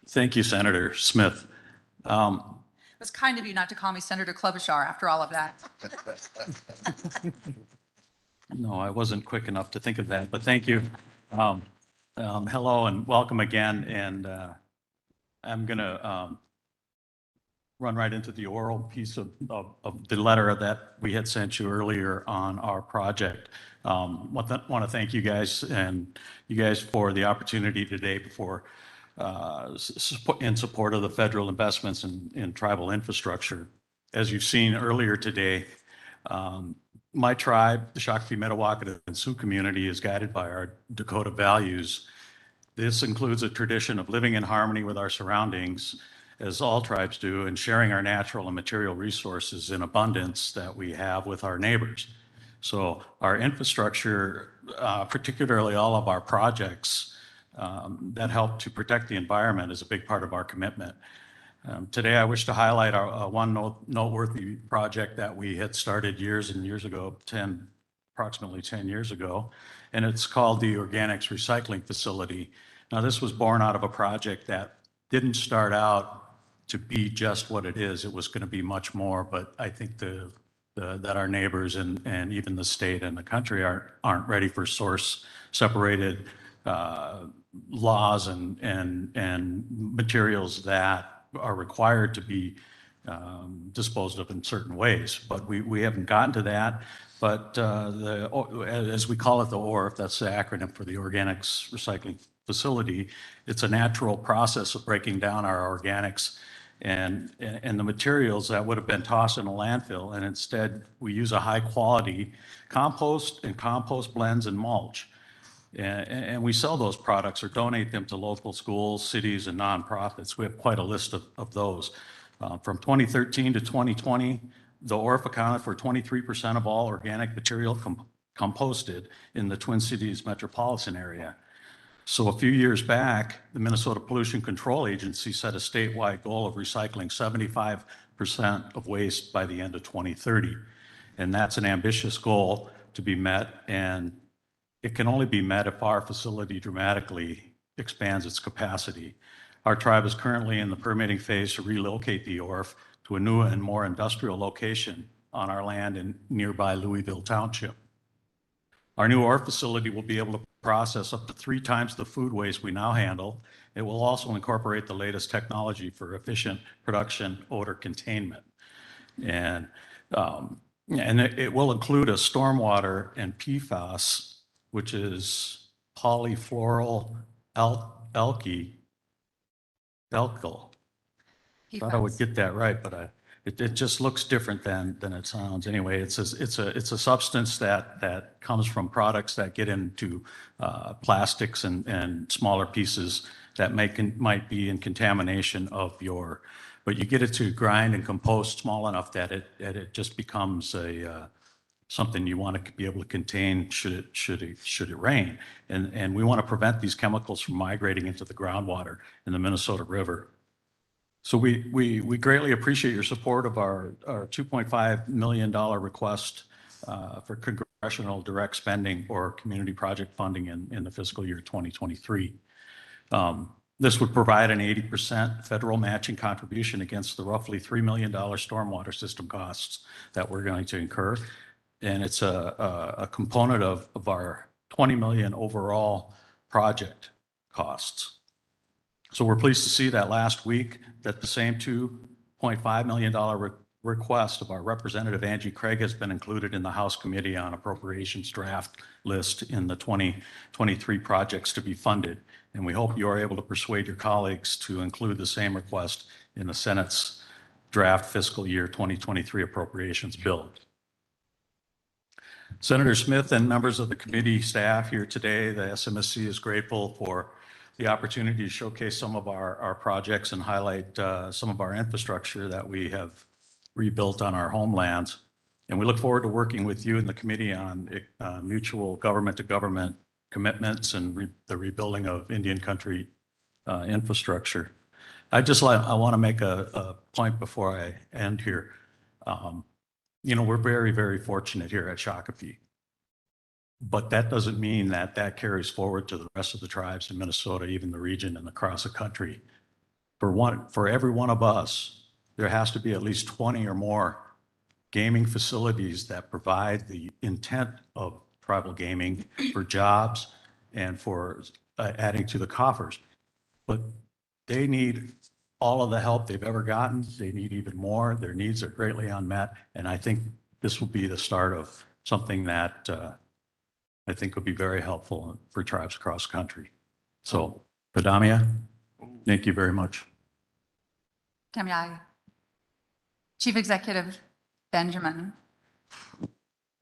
Thank you, Senator Smith. It was kind of you not to call me Senator Klobuchar after all of that. No, I wasn't quick enough to think of that, but thank you. Hello and welcome again. And I'm going to run right into the oral piece of the letter that we had sent you earlier on our project. Want to thank you guys for the opportunity today before in support of the federal investments in tribal infrastructure. As you've seen earlier today, my tribe, the Shakopee Mdewakanton Sioux community, is guided by our Dakota values. This includes a tradition of living in harmony with our surroundings, as all tribes do, and sharing our natural and material resources in abundance that we have with our neighbors. So our infrastructure, particularly all of our projects that help to protect the environment, is a big part of our commitment. Today, I wish to highlight our one noteworthy project that we had started years and years ago, approximately 10 years ago, and it's called the Organics Recycling Facility. Now, this was born out of a project that didn't start out to be just what it is. It was going to be much more, but I think that our neighbors and even the state and the country aren't ready for source separated laws and materials that are required to be disposed of in certain ways. But we haven't gotten to that. But as we call it, the ORF, that's the acronym for the Organics Recycling Facility. It's a natural process of breaking down our organics and the materials that would have been tossed in a landfill. And instead, we use a high quality compost and compost blends and mulch. And we sell those products or donate them to local schools, cities, and nonprofits. We have quite a list of those. From 2013 to 2020, the ORF accounted for 23% of all organic material composted in the Twin Cities metropolitan area. So a few years back, the Minnesota Pollution Control Agency set a statewide goal of recycling 75% of waste by the end of 2030. And that's an ambitious goal to be met, and it can only be met if our facility dramatically expands its capacity. Our tribe is currently in the permitting phase to relocate the ORF to a new and more industrial location on our land in nearby Louisville Township. Our new ORF facility will be able to process up to 3 times the food waste we now handle. It will also incorporate the latest technology for efficient production odor containment. And it will include a stormwater and PFAS, which is polyfluoral alkyl. I thought I would get that right, but it just looks different than it sounds. Anyway, it's a substance that comes from products that get into plastics and smaller pieces that might be in contamination of but you get it to grind and compost small enough that it just becomes something you want to be able to contain should it rain. And we want to prevent these chemicals from migrating into the groundwater in the Minnesota River. So we greatly appreciate your support of our $2.5 million request for congressional direct spending or community project funding in the fiscal year 2023. This would provide an 80% federal matching contribution against the roughly $3 million stormwater system costs that we're going to incur. And it's a component of our $20 million overall project costs. So we're pleased to see that last week that the same $2.5 million request of our Representative Angie Craig has been included in the House Committee on Appropriations draft list in the 2023 projects to be funded. And we hope you are able to persuade your colleagues to include the same request in the Senate's draft fiscal year 2023 appropriations bill. Senator Smith and members of the committee staff here today, the SMSC is grateful for the opportunity to showcase some of our projects and highlight some of our infrastructure that we have rebuilt on our homelands. And we look forward to working with you and the committee on mutual government-to-government commitments and the rebuilding of Indian country infrastructure. I want to make a point before I end here. We're very, very fortunate here at Shakopee. But that doesn't mean that carries forward to the rest of the tribes in Minnesota, even the region and across the country. for every one of us, there has to be at least 20 or more gaming facilities that provide the intent of tribal gaming for jobs and for adding to the coffers. But they need all of the help they've ever gotten. They need even more. Their needs are greatly unmet. And I think this will be the start of something that I think would be very helpful for tribes across the country. So, Padamia, thank you very much. Kamyai. Chief Executive Benjamin.